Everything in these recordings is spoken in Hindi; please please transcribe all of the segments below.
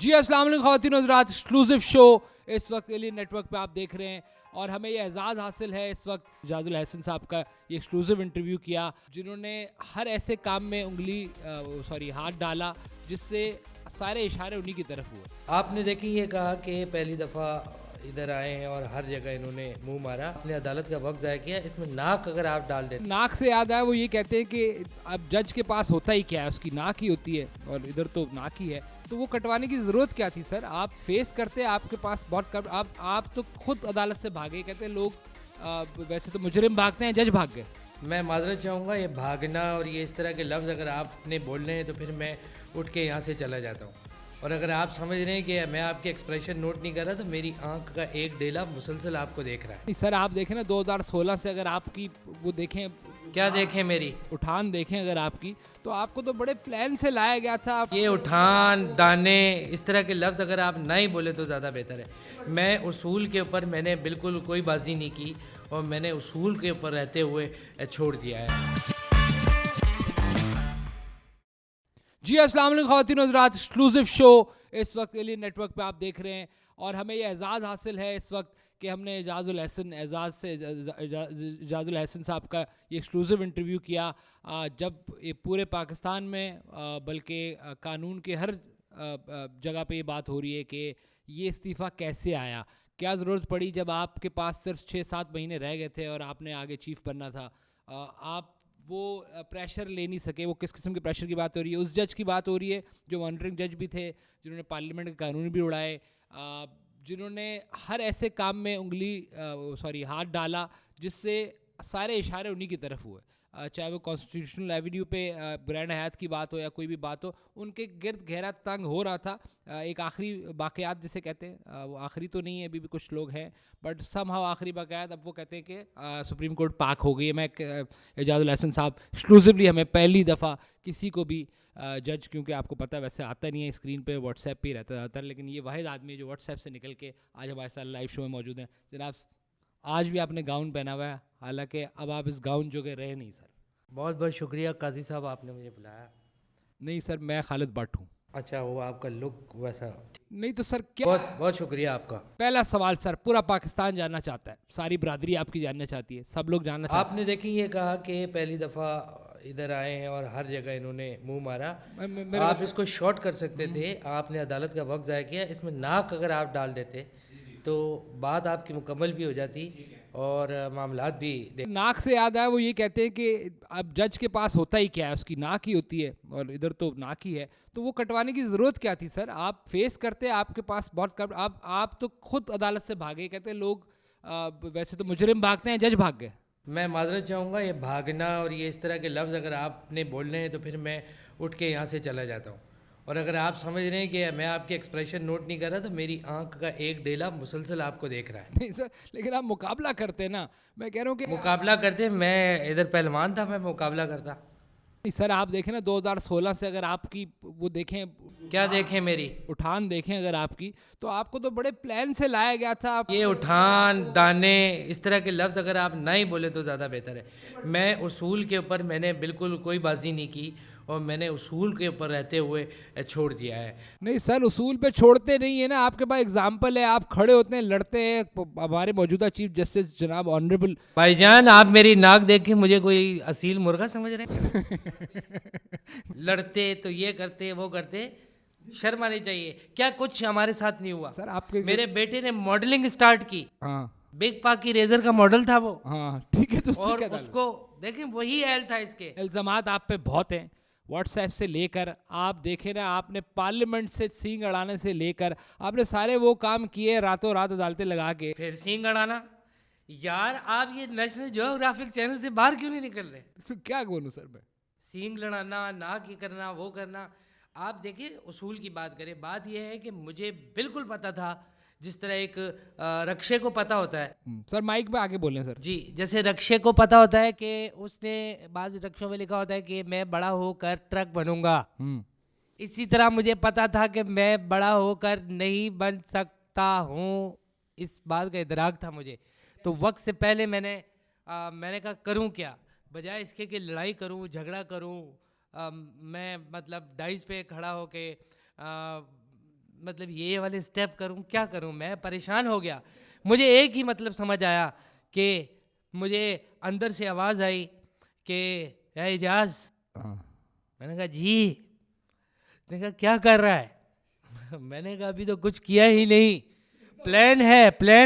जी अस्सलाम वालेकुम ख़वातीन हज़रात, एक्सक्लूसिव शो इस वक्त एलियन नेटवर्क पे आप देख रहे हैं और हमें ये एजाज़ हासिल है इस वक्त जाजुल हसन साहब का ये एक्सक्लूसिव इंटरव्यू किया जिन्होंने हर ऐसे काम में हाथ डाला जिससे सारे इशारे उन्हीं की तरफ हुए। आपने देखिए ये कहा कि पहली दफ़ा इधर आए हैं और हर जगह इन्होंने मुंह मारा, अपने अदालत का वक्त ज़ाया किया। इसमें नाक अगर आप डाल दें, नाक से याद आया, वो ये कहते हैं कि अब जज के पास होता ही क्या है, उसकी नाक ही होती है और इधर तो नाक ही है, तो वो कटवाने की ज़रूरत क्या थी सर? आप फेस करते, आपके पास बहुत कम, आप तो खुद अदालत से भागे। कहते हैं लोग वैसे तो मुजरिम भागते हैं, जज भाग गए। मैं माजरत चाहूँगा, ये भागना और ये इस तरह के लफ्ज़ अगर आपने बोलने हैं तो फिर मैं उठ के यहाँ से चला जाता हूँ। और अगर आप समझ रहे हैं कि मैं आपके एक्सप्रेशन नोट नहीं कर रहा, तो मेरी आंख का एक डेला मुसलसल आपको देख रहा है। नहीं सर, आप देखें ना 2016 से अगर आपकी वो देखें, क्या देखें मेरी उठान देखें अगर आपकी, तो आपको तो बड़े प्लान से लाया गया था। ये उठान दाने इस तरह के लफ्ज़ अगर आप ना ही बोले तो ज़्यादा बेहतर है। मैं उसूल के ऊपर मैंने बिल्कुल कोई बाजी नहीं की और मैंने उसूल के ऊपर रहते हुए छोड़ दिया है। जी अस्सलाम वालेकुम ख़वातीन हज़रात, एक्सक्लूसिव शो इस वक्त एलियन नेटवर्क पे आप देख रहे हैं और हमें ये एजाज़ हासिल है इस वक्त कि हमने जाजुल हसन साहब का ये एक्सक्लूसिव इंटरव्यू किया जब ये पूरे पाकिस्तान में बल्कि कानून के हर जगह पे ये बात हो रही है कि ये इस्तीफ़ा कैसे आया, क्या ज़रूरत पड़ी जब आपके पास सिर्फ 6-7 महीने रह गए थे और आपने आगे चीफ बनना था। आप वो प्रेशर ले नहीं सके। वो किस किस्म के प्रेशर की बात हो रही है? उस जज की बात हो रही है जो मॉनिटरिंग जज भी थे, जिन्होंने पार्लियामेंट के कानून भी उड़ाए, जिन्होंने हर ऐसे काम में हाथ डाला जिससे सारे इशारे उन्हीं की तरफ हुए। चाहे वो कॉन्स्टिट्यूशनल एवेन्यू पे ग्रैंड हयात की बात हो या कोई भी बात हो, उनके गिर्द गहरा तंग हो रहा था। एक आखिरी बाक़यात जिसे कहते हैं, वो आखिरी तो नहीं है, अभी भी कुछ लोग हैं, बट समहाउ आखिरी बाक़यात। अब वो कहते हैं कि सुप्रीम कोर्ट पाक हो गई है। मैं एजाजुल हसन साहब एक्सक्लूसिवली हमें पहली दफ़ा किसी को भी जज, क्योंकि आपको पता है वैसे आता नहीं है, स्क्रीन पे व्हाट्सएप पे ही रहता है, लेकिन ये वाहिद आदमी है जो व्हाट्सएप से निकल के आज हमारे साथ लाइव शो में मौजूद हैं। जनाब, आज भी आपने गाउन पहना हुआ है, हालांकि अब आप इस गाउन जो के रहे नहीं सर। बहुत बहुत शुक्रिया काजी साहब, आपने मुझे बुलाया। नहीं सर, मैं खालिद भट्ट हूँ। अच्छा, वो आपका लुक वैसा। नहीं तो सर क्या। बहुत बहुत शुक्रिया आपका। पहला सवाल सर, पूरा पाकिस्तान जानना चाहता है, सारी बरादरी आपकी जानना चाहती है, सब लोग जानना चाहते आपने देखिए ये कहा कि पहली दफ़ा इधर आए हैं और हर जगह इन्होंने मुंह मारा। आप इसको शॉर्ट कर सकते थे, आपने अदालत का वक्त ज़ाया किया। इसमें नाक अगर आप डाल देते तो बात आपकी मुकम्मल भी हो जाती और मामलात भी नाक से याद आया, वो ये कहते हैं कि अब जज के पास होता ही क्या है, उसकी नाक ही होती है और इधर तो नाक ही है, तो वो कटवाने की ज़रूरत क्या थी सर? आप फेस करते, आपके पास बहुत कम, आप तो खुद अदालत से भागे। कहते हैं लोग वैसे तो मुजरिम भागते हैं, जज भाग गए। मैं माजरत चाहूँगा, ये भागना और ये इस तरह के लफ्ज़ अगर आपने बोलने हैं तो फिर मैं उठ के यहाँ से चला जाता हूँ। और अगर आप समझ रहे हैं कि मैं आपके एक्सप्रेशन नोट नहीं कर रहा, तो मेरी आंख का एक डेला मुसलसल आपको देख रहा है। नहीं सर, लेकिन आप मुकाबला करते ना, मैं कह रहा हूँ कि मुकाबला करते, मैं इधर पहलवान था, मैं मुकाबला करता। नहीं सर, आप देखें ना 2016 से अगर आपकी वो देखें, क्या देखें मेरी उठान देखें अगर आपकी, तो आपको तो बड़े प्लान से लाया गया था। ये उठान दाने इस तरह के लफ्ज़ अगर आप ना ही बोले तो ज़्यादा बेहतर है। मैं उसूल के ऊपर मैंने बिल्कुल कोई बाजी नहीं की और मैंने उसूल के ऊपर रहते हुए छोड़ दिया है। नहीं सर, उसूल पे छोड़ते नहीं है ना, आपके पास एग्जाम्पल है, आप खड़े होते हैं, लड़ते हैं। हमारे मौजूदा चीफ जस्टिस जनाब ऑनरेबल भाईजान, आप मेरी नाक देख के मुझे कोई असील मुर्गा समझ रहे लड़ते तो ये करते वो करते, शर्म आनी चाहिए। क्या कुछ हमारे साथ नहीं हुआ सर? आपके मेरे बेटे ने मॉडलिंग स्टार्ट की, हाँ बिग पा की रेजर का मॉडल था वो, हाँ ठीक है, तो और उसको देखें वही एल था। इसके इल्जामात आप पे बहुत हैं, व्हाट्सएप से लेकर आप देखें ना, आपने पार्लियामेंट से सींग अड़ाने से लेकर आपने सारे वो काम किए रातों रात अदालतें लगा के। फिर सींग अड़ाना, यार आप ये नेशनल ज्योग्राफिक चैनल से बाहर क्यों नहीं निकल रहे? फिर क्या बोलूं सर मैं? सींग लड़ाना, नाक ये करना वो करना। आप देखिए, उसूल की बात करें, बात यह है कि मुझे बिल्कुल पता था, जिस तरह एक रक्षे को पता होता है। सर माइक पे आगे बोलें सर। जी, जैसे रक्षे को पता होता है कि उसने बाज़ रक्षों में लिखा होता है कि मैं बड़ा होकर ट्रक बनूंगा, इसी तरह मुझे पता था कि मैं बड़ा होकर नहीं बन सकता हूँ। इस बात का इदराक था मुझे। तो वक्त से पहले मैंने कहा करूँ क्या, बजाय इसके कि लड़ाई करूँ, झगड़ा करूँ। मैं मतलब डाइस पे खड़ा होके मतलब ये वाले स्टेप करूं, क्या करूं, मैं परेशान हो गया। मुझे एक ही मतलब समझ आया कि मुझे अंदर से आवाज़ आई कि या इजाज़। मैंने कहा जी। उसने कहा क्या कर रहा है? मैंने कहा अभी तो कुछ किया ही नहीं, प्लान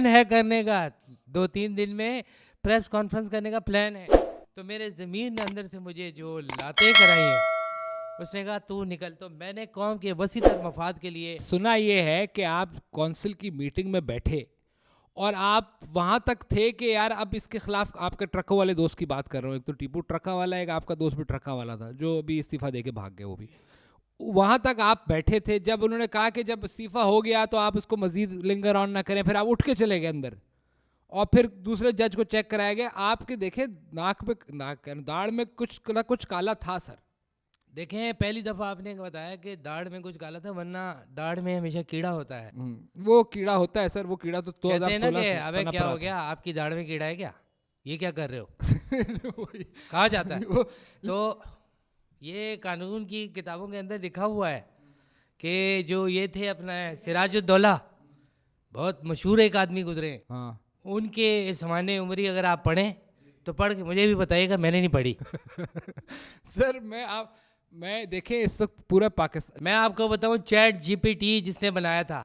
है करने का, 2-3 दिन में प्रेस कॉन्फ्रेंस करने का प्लान है। तो मेरे ज़मीर ने अंदर से मुझे जो लातें कराई हैं, उसने कहा तू निकल। तो मैंने कौम के वसी तर मफाद के लिए सुना ये है कि आप कौंसिल की मीटिंग में बैठे और आप वहां तक थे कि यार अब इसके खिलाफ, आपके ट्रकों वाले दोस्त की बात कर रहा हूँ, एक तो टीपू ट्रका वाला, एक आपका दोस्त भी ट्रका वाला था जो अभी इस्तीफा दे के भाग गए, वो भी वहां तक आप बैठे थे जब उन्होंने कहा कि जब इस्तीफा हो गया तो आप उसको मजीद लिंगर ऑन ना करें, फिर आप उठ के चले गए अंदर और फिर दूसरे जज को चेक कराया गया, आपके देखे दाढ़ में कुछ ना कुछ काला था सर। देखें, पहली दफ़ा आपने बताया कि दाढ़ में कुछ काला था, वरना दाढ़ में हमेशा कीड़ा होता है। वो कीड़ा होता है सर, वो कीड़ा तो कहते हैं ना 2016 कि से अबे पनप क्या रहा हो था। गया, आपकी दाढ़ में कीड़ा है क्या, ये क्या कर रहे हो, वही। कहा जाता है। वो तो ये कानून की किताबों के अंदर लिखा हुआ है कि जो ये थे अपना सिराजुद्दौला, बहुत मशहूर एक आदमी गुजरे, हाँ उनके समाने उम्री अगर आप पढ़ें तो पढ़ के मुझे भी बताइएगा, मैंने नहीं पढ़ी। सर मैं देखे इस वक्त पूरा पाकिस्तान मैं आपको बताऊं, चैट जीपीटी जिसने बनाया था,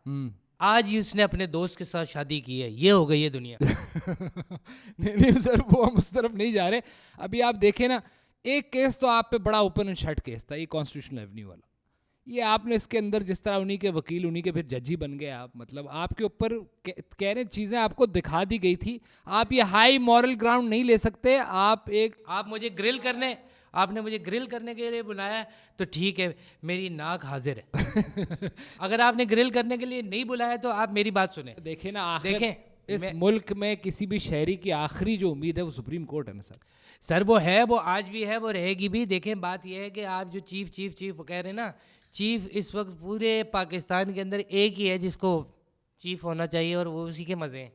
आज ही उसने अपने दोस्त के साथ शादी की है। ये हो गई है दुनिया। नहीं सर, वो हम उस तरफ नहीं जा रहे। अभी आप देखें ना, एक केस तो आप पे बड़ा ओपन एंड शट केस था, ये कॉन्स्टिट्यूशनल एवेन्यू वाला। ये आपने इसके अंदर जिस तरह उन्हीं के वकील, उन्हीं के फिर जज ही बन गए आप, मतलब आपके ऊपर कह रहे चीज़ें आपको दिखा दी गई थी। आप ये हाई मॉरल ग्राउंड नहीं ले सकते। आप मुझे ग्रिल करने, आपने मुझे ग्रिल करने के लिए बुलाया है, तो ठीक है, मेरी नाक हाजिर है। अगर आपने ग्रिल करने के लिए नहीं बुलाया तो आप मेरी बात सुने। देखें ना, देखें, इस मुल्क में किसी भी शहरी की आखिरी जो उम्मीद है वो सुप्रीम कोर्ट है ना सर। सर वो है, वो आज भी है, वो रहेगी भी। देखें, बात यह है कि आप जो चीफ कह रहे हैं ना, चीफ इस वक्त पूरे पाकिस्तान के अंदर एक ही है जिसको चीफ होना चाहिए, और वो उसी के मज़े हैं।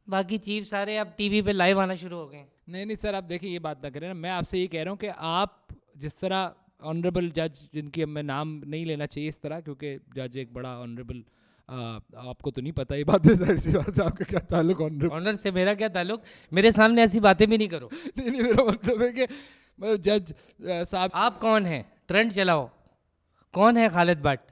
बाकी चीफ सारे अब टीवी पे लाइव आना शुरू हो गए। नहीं सर, आप देखिए ये बात ना करें ना, मैं आपसे ये कह रहा हूँ कि आप जिस तरह ऑनरेबल जज, जिनकी अब मैं नाम नहीं लेना चाहिए इस तरह, क्योंकि जज एक बड़ा ऑनरेबल, आपको तो नहीं पता ये बात है, सर सी बात है, आपका क्या ताल्लुक ऑनर से मेरा क्या ताल्लुक, मेरे सामने ऐसी बातें भी नहीं करो। नहीं मेरा मतलब है कि जज साहब। आप कौन हैं, ट्रेंड चलाओ, कौन है खालिद भट्ट?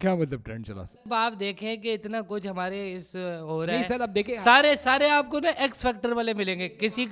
क्या मतलब ट्रेंड चला सर? अब आप देखें कि इतना कुछ हमारे इस हो रहा नहीं है सर, अब देखिए सारे आपको ना एक्स फैक्टर वाले मिलेंगे। किसी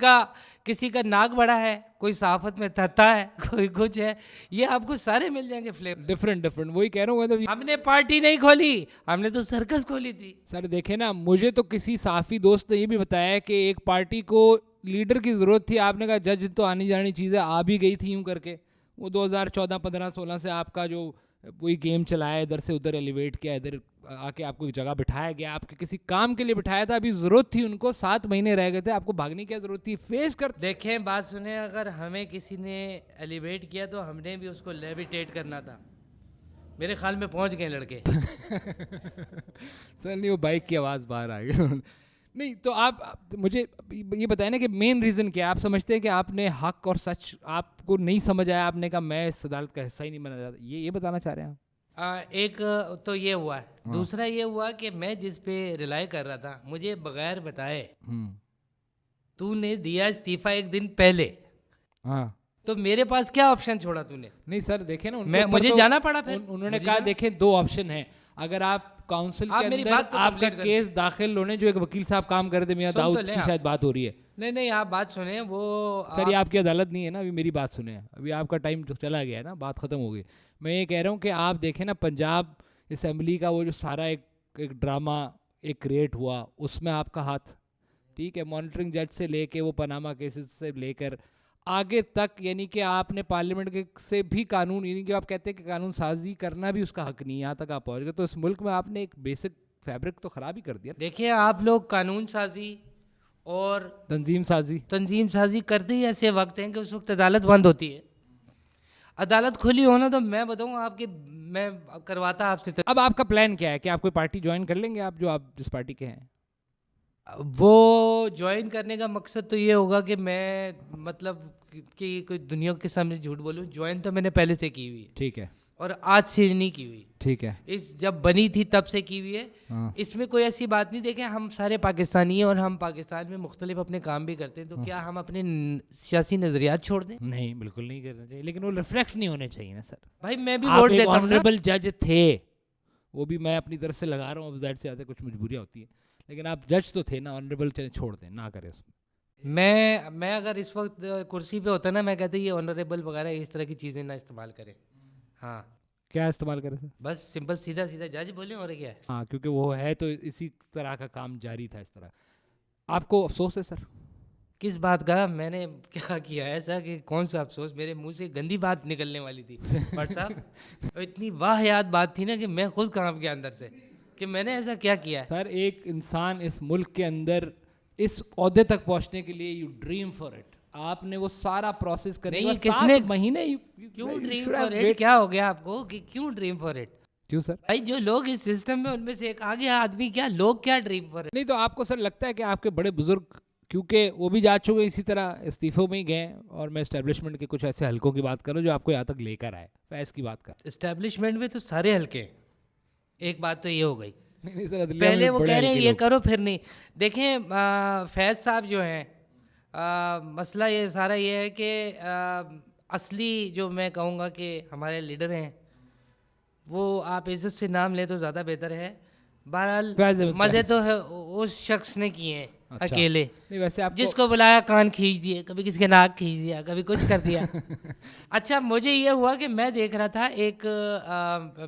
का नाक बड़ा है, कोई सहाफत में थता है, कोई कुछ है, ये आपको सारे मिल जाएंगे फ्लेवर। डिफरेंट वही कह रहा हूँ मतलब। हमने पार्टी नहीं खोली, हमने तो सर्कस खोली थी। सर देखे ना, मुझे तो किसी साफी दोस्त ने ये भी बताया कि एक पार्टी को लीडर की जरूरत थी, आपने कहा जज तो आनी जानी चीज़ें आ भी गई थी यूं करके। वो 2014, 15, 16 से आपका जो वही गेम चलाया, इधर से उधर एलिवेट किया, इधर आके आपको एक जगह बिठाया गया, आपके किसी काम के लिए बिठाया था, अभी ज़रूरत थी उनको, 7 महीने रह गए थे, आपको भागने की ज़रूरत थी, फेस कर। देखें, बात सुने, अगर हमें किसी ने एलिवेट किया तो हमने भी उसको लेविटेट करना था। मेरे ख्याल में पहुंच गए लड़के। सर नहीं, वो बाइक की आवाज़ बाहर आ गई। नहीं तो आप मुझे ये बताएं ना कि मेन रीज़न क्या है? आप समझते हैं कि आपने हक और सच आपको नहीं समझ आया, आपने कहा मैं इस अदालत का हिस्सा ही नहीं बना रहा, ये बताना चाह रहे हैं आप? एक तो ये हुआ है, दूसरा ये हुआ कि मैं जिस पे रिलाई कर रहा था, मुझे बगैर बताए तूने दिया इस्तीफा एक दिन पहले। हाँ, तो मेरे पास क्या ऑप्शन छोड़ा तूने? नहीं सर देखे ना, मुझे जाना पड़ा। फिर उन्होंने कहा देखें 2 ऑप्शन हैं, अगर आप काउंसिल के अंदर आपका केस दाखिल होने, जो एक वकील साहब काम कर दे, मियां दाऊद की शायद बात हो रही है। नहीं आप बात सुने, वो सर ये आपकी अदालत नहीं है ना, अभी मेरी बात सुने, अभी आपका टाइम तो चला गया है ना, बात ख़त्म हो गई। मैं ये कह रहा हूँ कि आप देखें ना, पंजाब असम्बली का वो जो सारा एक ड्रामा एक क्रिएट हुआ, उसमें आपका हाथ, ठीक है, मॉनिटरिंग जज से लेके वो पनामा केसेस से लेकर आगे तक, यानी कि आपने पार्लियामेंट के से भी कानून, यानी कि आप कहते हैं कि कानून साजी करना भी उसका हक नहीं, यहाँ तक आप पहुँच गए, तो इस मुल्क में आपने एक बेसिक फैब्रिक तो ख़राब ही कर दिया। देखिए, आप लोग कानून साजी और तंजीम साजी करते ही ऐसे वक्त हैं कि उस वक्त अदालत बंद होती है। अदालत खुली होना तो मैं बताऊँ आपके, मैं करवाता आपसे। अब आपका प्लान क्या है कि आप कोई पार्टी ज्वाइन कर लेंगे, आप जो आप जिस पार्टी के हैं? वो ज्वाइन करने का मकसद तो ये होगा कि मैं मतलब कि कोई दुनिया के सामने झूठ बोलूं, ज्वाइन तो मैंने पहले से की हुई है। ठीक है। और आज से नहीं की हुई। ठीक है। इस जब बनी थी तब से की हुई है। हाँ। इसमें कोई ऐसी बात नहीं। देखें, हम सारे पाकिस्तानी हैं और हम पाकिस्तान में मुख्तलिफ अपने काम भी करते हैं, तो क्या हम अपने सियासी नज़रियात छोड़ दें? नहीं, बिल्कुल नहीं करना चाहिए, लेकिन वो रिफ्लेक्ट नहीं होने चाहिए ना सर। भाई मैं भी आप वोट एक देता हूँ ना। ऑनरेबल जज थे, वो भी मैं अपनी तरफ से लगा रहा हूँ, अब ज़ाहिर से ज़्यादा कुछ मजबूरियाँ होती है, लेकिन आप जज तो थे ना, ऑनरेबल छोड़ दें, ना करें उसमें। मैं अगर इस वक्त कुर्सी पे होता ना, मैं कहता ये ऑनरेबल वगैरह इस तरह की चीज़ें ना इस्तेमाल करें। हाँ, क्या इस्तेमाल करें सर? बस सिंपल सीधा सीधा जज बोले, और क्या है। हाँ, क्योंकि वो है तो इसी तरह का काम जारी था इस तरह। आपको अफसोस है सर? किस बात का? मैंने क्या किया है ऐसा कि कौन सा अफसोस? मेरे मुंह से गंदी बात निकलने वाली थी भट्ट साहब। इतनी वाहियात बात थी ना कि मैं खुद कांप गया अंदर से कि मैंने ऐसा क्या किया है। सर, एक इंसान इस मुल्क के अंदर इस ओहदे तक पहुंचने के लिए यू ड्रीम फॉर इट, आपने वो सारा प्रोसेस करने नहीं, के किसने महीने क्यों ड्रीम फॉर इट? क्या हो गया आपको कि क्यों ड्रीम फॉर इट? क्यों सर? भाई जो लोग इस सिस्टम में, उनमें से एक आ गया आदमी, क्या लोग क्या ड्रीम फॉर इट? नहीं तो आपको सर लगता है कि आपके बड़े बुजुर्ग, क्योंकि वो भी जा चुके इसी तरह इस्तीफों में ही गए, और मैं एस्टेब्लिशमेंट के कुछ ऐसे हलकों की बात करूँ जो आपको यहाँ तक लेकर आए, फैज़ की बात कर। एस्टेब्लिशमेंट में तो सारे हल्के। एक बात तो ये हो गई। नहीं सर, अदलिया पहले में वो बड़े कह रहे हैं हल्के ये लोग। करो, फिर नहीं। देखें, फैज़ साहब जो हैं, मसला ये सारा ये है कि असली जो मैं कहूँगा कि हमारे लीडर हैं, वो आप इज्जत से नाम लें तो ज़्यादा बेहतर है। बहरहाल फैज़ है, मज़े फैज़। तो है उस शख्स ने किए हैं, अच्छा। अकेले। नहीं वैसे आपको जिसको बुलाया कान खींच दिए, कभी किसी के नाक खींच दिया, कभी कुछ कर दिया। अच्छा, मुझे ये हुआ कि मैं देख रहा था एक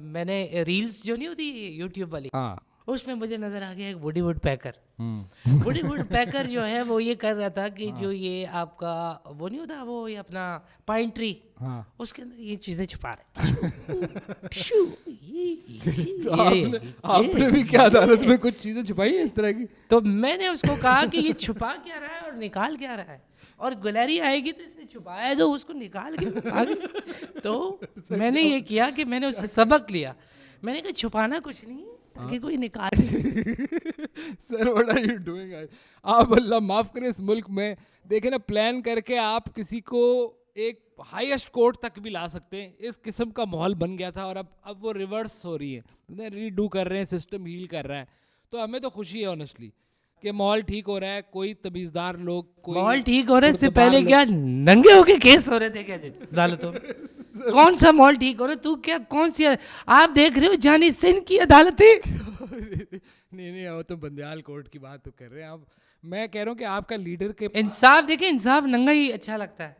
मैंने रील्स जो नहीं होती यूट्यूब वाली, हाँ। उसमें मुझे नजर आ गया एक बॉलीवुड पैकर। हम्म। बॉलीवुड पैकर जो है वो ये कर रहा था कि जो ये आपका वो नहीं होता, वो ये अपना पाइन ट्री, हाँ। उसके अंदर ये चीजें छुपा रहे। शू, तो आपने भी क्या अदालत में कुछ चीजें छुपाई है इस तरह की? तो मैंने उसको कहा कि ये छुपा क्या रहा है और निकाल क्या रहा है, और गुलहरी आएगी तो इसने छुपाया है तो उसको निकाल के आगे। तो मैंने ये किया कि मैंने उससे सबक लिया। मैंने कहा छुपाना कुछ नहीं है ताकि कोई निकाल। Sir what are you doing? आप अल्लाह माफ करे, इस मुल्क में देखे ना, प्लान करके आप किसी को एक हाईएस्ट कोर्ट तक भी ला सकते हैं, इस किस्म का माहौल बन गया था, और अब वो रिवर्स हो रही है, रीडू कर रहे हैं, सिस्टम हील कर रहा है। तो हमें तो खुशी है ऑनेस्टली कि माहौल ठीक हो रहा है, कोई तमीज़दार लोग, कोई माहौल ठीक हो रहा है, इससे पुरतबार पहले लोग- क्या नंगे होके केस हो रहे थे क्या अदालतों में? कौन सा माहौल ठीक हो रहा है? तू क्या कौन सी आप देख रहे हो जानी सिंह की अदालतें? नहीं, वो तो बंदयाल कोर्ट की बात तो कर रहे हैं आप। मैं कह रहा हूँ कि आपका लीडर के इंसाफ देखे, इंसाफ नंगा ही अच्छा लगता है,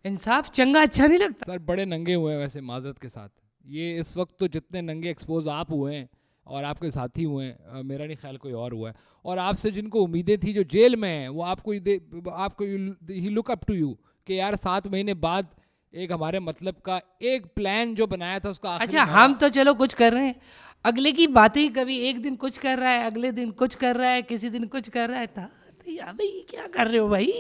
इंसाफ चंगा अच्छा नहीं लगता। सर बड़े नंगे हुए हैं वैसे, माजरत के साथ। ये इस वक्त तो जितने नंगे एक्सपोज आप हुए हैं और आपके साथी हुए हैं, मेरा नहीं ख्याल कोई और हुआ है। और आपसे जिनको उम्मीदें थी जो जेल में हैं, वो आपको ही लुक अप टू यू कि यार 7 महीने बाद एक हमारे मतलब का एक प्लान जो बनाया था उसका आखिरी अच्छा, मरहला- हम तो चलो कुछ कर रहे हैं, अगले की बातें ही कभी एक दिन कुछ कर रहा है, अगले दिन कुछ कर रहा है, किसी दिन कुछ कर रहा है। तो यार भाई क्या कर रहे हो भाई?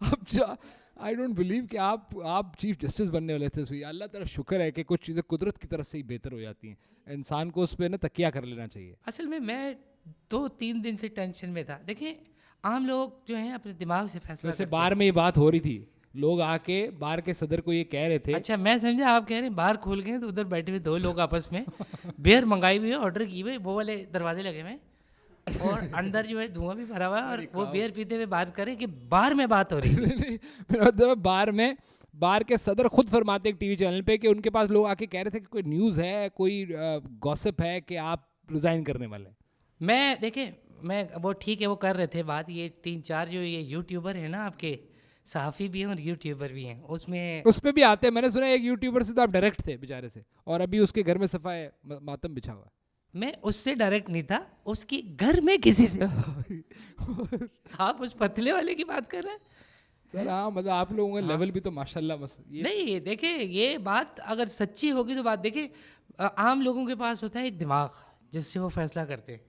अब आई डोंट बिलीव कि आप चीफ जस्टिस बनने वाले थे। सुई अल्लाह ताला शुक्र है कि कुछ चीज़ें कुदरत की तरफ से ही बेहतर हो जाती हैं, इंसान को उस पर ना तकिया कर लेना चाहिए। असल में मैं 2-3 दिन से टेंशन में था। देखिए, आम लोग जो हैं अपने दिमाग से फैसला वैसे करते बार में ये बात हो रही थी, लोग आके बार के सदर को ये कह रहे थे। हैं। अच्छा, मैं समझा आप कह रहे हैं बाहर खोल गए तो उधर बैठे हुए 2 लोग आपस में बियर मंगाई हुई है, ऑर्डर की हुई, वो वाले दरवाजे लगे हुए हैं, और अंदर जो है धुआं भी भरा हुआ है, और वो बियर पीते हुए बात करें कि बाहर में बात हो रही है। मेरा मतलब है, बार के सदर खुद फरमाते एक टीवी चैनल पे कि उनके पास लोग आके कह रहे थे कि कोई न्यूज़ है, कोई गॉसिप है कि आप रिजाइन करने वाले हैं। मैं देखे, मैं वो ठीक है वो कर रहे थे बात, ये 3-4 जो ये यूट्यूबर हैं ना आपके, सहाफ़ी भी हैं और यूट्यूबर भी हैं, उसमें उस पे भी आते हैं। मैंने सुना एक यूट्यूबर से तो आप डायरेक्ट थे बेचारे से, और अभी उसके घर में सफाए मातम बिछा हुआ है। मैं उससे डायरेक्ट नहीं था, उसके घर में किसी से। आप उस पतले वाले की बात कर रहे हैं? सर हाँ, मतलब आप लोगों का लेवल भी तो माशाल्लाह बस ये नहीं, देखे ये बात अगर सच्ची होगी तो बात देखे, आम लोगों के पास होता है एक दिमाग जिससे वो फैसला करते हैं।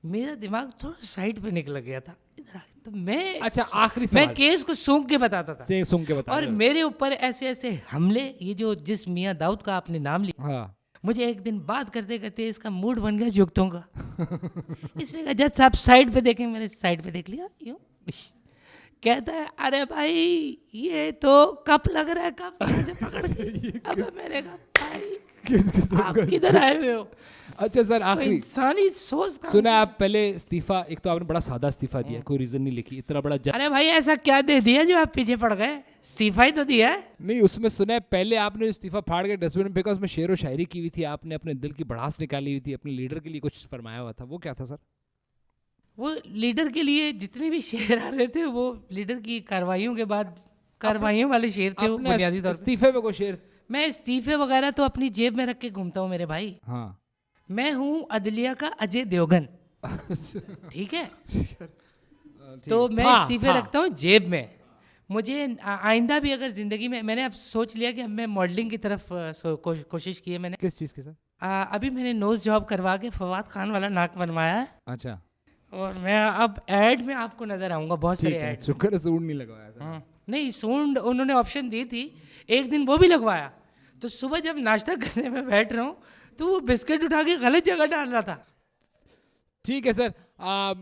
मेरा दिमाग थोड़ा साइड पे निकल गया था, तो मैं अच्छा आखिरी मैं सवाल केस को सूंघ के बताता था, से सुन के बता और रहे हो। मेरे ऊपर ऐसे ऐसे हमले, ये जो जिस मियाँ दाऊद का आपने नाम लिया, हाँ मुझे एक दिन बात करते करते इसका मूड बन गया जुगतों का। इसने कहा जज साहब साइड पे देखें, मैंने साइड पे देख लिया, यूं कहता है अरे भाई ये तो कप लग रहा है, कप कैसे पकड़ के? अब मैंने कहा आप किधर आए हुए हो? अच्छा सर, कोई आखिरी इंसानी सोच का सुना आप पहले इस्तीफा, एक तो आपने बड़ा सादा इस्तीफा दिया, कोई रीजन नहीं लिखी, इतना बड़ा अरे भाई ऐसा क्या दे दिया जो आप पीछे पड़ गए? इस्तीफा ही तो दिया है। नहीं, उसमें सुना है पहले आपने इस्तीफा फाड़ के डस्टबिन में फेंका, उसमें शेर व शायरी की हुई थी, आपने अपने दिल की भड़ास निकाली हुई थी, अपने लीडर के लिए कुछ फरमाया हुआ था, वो क्या था सर? वो लीडर के लिए जितने भी शेर आ रहे थे वो लीडर की कार्रवाइयों के बाद कार्रवाइयों वाले शेर थे वो अपने बुनियादी तौर पे। इस्तीफे में कोई शेर? मैं इस्तीफे वगैरह तो अपनी जेब में रख के घूमता हूँ मेरे भाई। हाँ मैं हूँ अदलिया का अजय देवगन, ठीक है? तो मैं हाँ, इस्तीफे हाँ। रखता हूँ जेब में। मुझे आइंदा भी अगर ज़िंदगी में, मैंने अब सोच लिया कि अब मैं मॉडलिंग की तरफ कोशिश की है मैंने। किस चीज़ के सर? अभी मैंने नोज जॉब करवा के फवाद खान वाला नाक बनवाया है अच्छा और मैं अब ऐड में आपको नजर आऊंगा, बहुत ठीक सारे है, ऐड। शुक्र है सूंड नहीं लगवाया सर। नहीं, सूंड उन्होंने ऑप्शन दी थी, एक दिन वो भी लगवाया। तो सुबह जब नाश्ता करने में बैठ रहा हूँ तो वो बिस्किट उठा के गलत जगह डाल रहा था। ठीक है सर,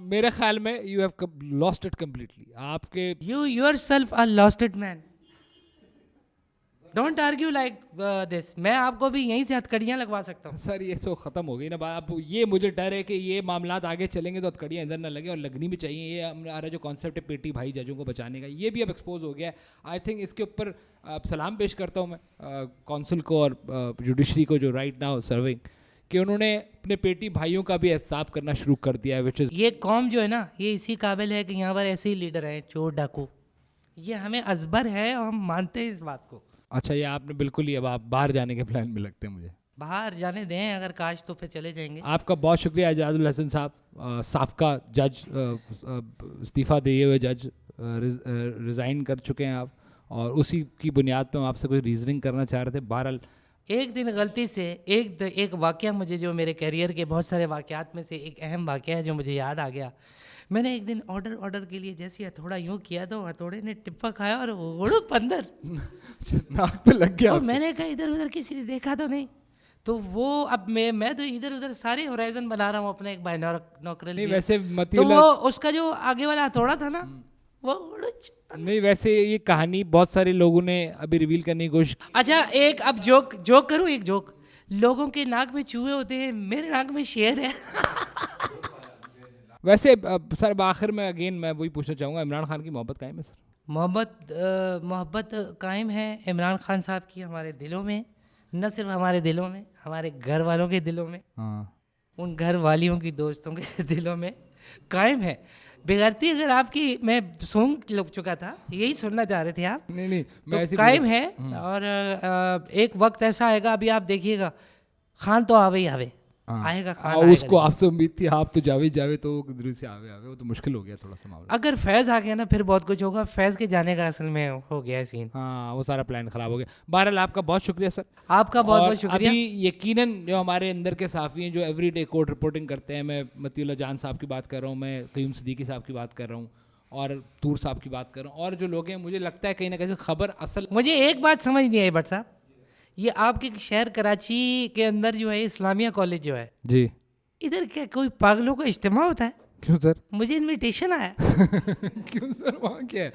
मेरे ख्याल में you have lost it completely. आपके you yourself are lost it man, don't argue like this. मैं आपको भी यहीं से हथकड़ियाँ लगवा सकता हूँ। सर ये तो ख़त्म हो गई ना बात। अब ये मुझे डर है कि ये मामलात आगे चलेंगे तो हथकड़ियाँ इधर ना लगे, और लगनी भी चाहिए। ये हमारा जो कॉन्सेप्ट है पेटी भाई जजों को बचाने का, ये भी अब एक्सपोज हो गया है। आई थिंक इसके ऊपर सलाम पेश करता हूँ मैं कौंसिल को और जुडिशरी को, जो राइट नाउ सर्विंग, कि उन्होंने अपने पेटी भाइयों का भी एहसाब करना शुरू कर दिया है, विच इज़ ये कौम जो है ना, ये इसी काबिल है कि यहाँ पर ऐसे ही लीडर हैं चोर डाकू। ये हमें अजबर है और हम मानते हैं इस बात को। अच्छा, ये आपने बिल्कुल ही, अब आप बाहर जाने के प्लान में लगते हैं मुझे। बाहर जाने दें अगर काश तो फिर चले जाएंगे। आपका बहुत शुक्रिया एजाजुल हसन साहब, साबका जज, इस्तीफ़ा दिए हुए जज, रिज़ाइन कर चुके हैं आप, और उसी की बुनियाद पर हम आपसे कोई रीजनिंग करना चाह रहे थे। बहरहाल एक दिन गलती से एक वाक़या मुझे, जो मेरे करियर के बहुत सारे वाक़यात में से एक अहम वाक़या है जो मुझे याद आ गया। मैंने एक दिन ऑर्डर के लिए जैसे हथौड़ा यूँ किया तो हथौड़े ने टिप्पा खाया और गुड़ुप अंदर नाक पे लग गया। और मैंने कहा इधर उधर किसी ने देखा तो नहीं। तो वो अब मैं तो इधर उधर सारे होराइजन बना रहा हूँ अपने एक बाइनोकुलर नहीं लिए। वैसे तो मतीउल्लाह, वो उसका जो आगे वाला हथौड़ा था ना, वो गुड़ुच। नहीं वैसे ये कहानी बहुत सारे लोगों ने अभी रिवील करने की कोशिश। अच्छा, एक अब जोक करूँ, एक जोक। लोगों के नाक में चूहे होते हैं, मेरे नाक में शेर है। वैसे सर आखिर में अगेन मैं वही पूछना चाहूँगा, इमरान खान की मोहब्बत कायम है सर? मोहब्बत कायम है इमरान खान साहब की हमारे दिलों में, न सिर्फ हमारे दिलों में, हमारे घर वालों के दिलों में, उन घर वालियों की दोस्तों के दिलों में कायम है। बेगैरती अगर आपकी, मैं सूंघ लग चुका था, यही सुनना चाह रहे थे आप? नहीं तो कायम है। और एक वक्त ऐसा आएगा, अभी आप देखिएगा, खान तो आवे ही आवे, आएगा खान आएगा। उसको आपसे उम्मीद थी, आप तो जावे तो दिल से आवे वो तो मुश्किल हो गया थोड़ा सा मामला। अगर फैज़ आ गया ना फिर बहुत कुछ होगा। फैज़ के जाने का असल में हो गया सीन। हाँ, वो सारा प्लान खराब हो गया। बहरहाल आपका बहुत शुक्रिया सर। आपका बहुत बहुत शुक्रिया। अभी यकीनन जो हमारे अंदर के साफ़ी हैं जो एवरीडे कोर्ट रिपोर्टिंग करते हैं, मैं मतीउल्लाह जान साहब की बात कर रहा हूँ, मैं क़य्यूम सिद्दीकी साहब की बात कर रहा हूँ, और तूर साहब की बात कर रहा हूँ, और जो लोग हैं, मुझे लगता है कहीं ना कहीं खबर असल। मुझे एक बात समझ नहीं आई भट्ट साहब, ये आपके शहर कराची के अंदर जो है इस्लामिया कॉलेज जो है जी, इधर क्या कोई पागलों का इज्तिमा होता है? क्यों सर? मुझे इनविटेशन आया। क्यों सर, वहाँ क्या है?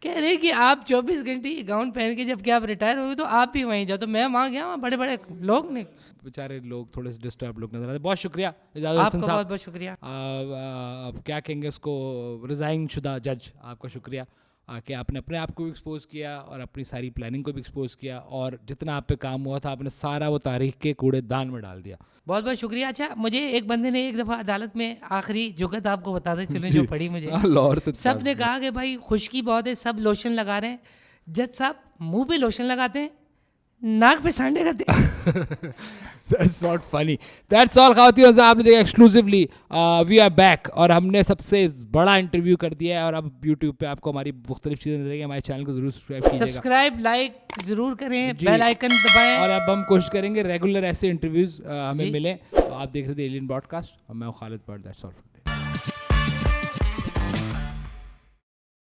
कह रहे कि आप 24 घंटे ये गाउन पहन के जब कि आप रिटायर हो गए तो आप भी वहीं जाओ। तो मैं वहाँ गया, वहाँ बड़े बड़े लोग ने, बेचारे लोग थोड़े से डिस्टर्ब लोग नजर आते। बहुत शुक्रिया आपका बहुत बहुत शुक्रिया। अब क्या कहेंगे उसको, रिज़ाइन शुदा जज, आपका शुक्रिया कि आपने अपने आप को भी एक्सपोज किया और अपनी सारी प्लानिंग को भी एक्सपोज किया, और जितना आप पे काम हुआ था आपने सारा वो तारीख के कूड़ेदान में डाल दिया। बहुत बहुत शुक्रिया। अच्छा, मुझे एक बंदे ने एक दफ़ा अदालत में, आखिरी जुगत आपको बताते चले जो पड़ी मुझे, लाहौर से सब ने कहा कि भाई खुशकी बहुत है, सब लोशन लगा रहे हैं। जज साहब मुंह पे लोशन लगाते हैं, नाक पे सांडे करते हैं। That's not funny. That's all ख़वातीन और आपने देखा एक्सक्लूसिवली वी आर बैक, और हमने सबसे बड़ा इंटरव्यू कर दिया है, और अब यूट्यूब पे आपको हमारी मुख्तलिफ चीज़ें नजर आएंगी। हमारे चैनल को जरूर सब्सक्राइब कीजिएगा, सब्सक्राइब लाइक जरूर करें, बेल आइकन दबाएं, और अब हम कोशिश करेंगे रेगुलर ऐसे इंटरव्यूज़ हमें मिलें। आप देख रहे थे एलियन ब्रॉडकास्ट, और मैं खालिद बट, दैट्स ऑल।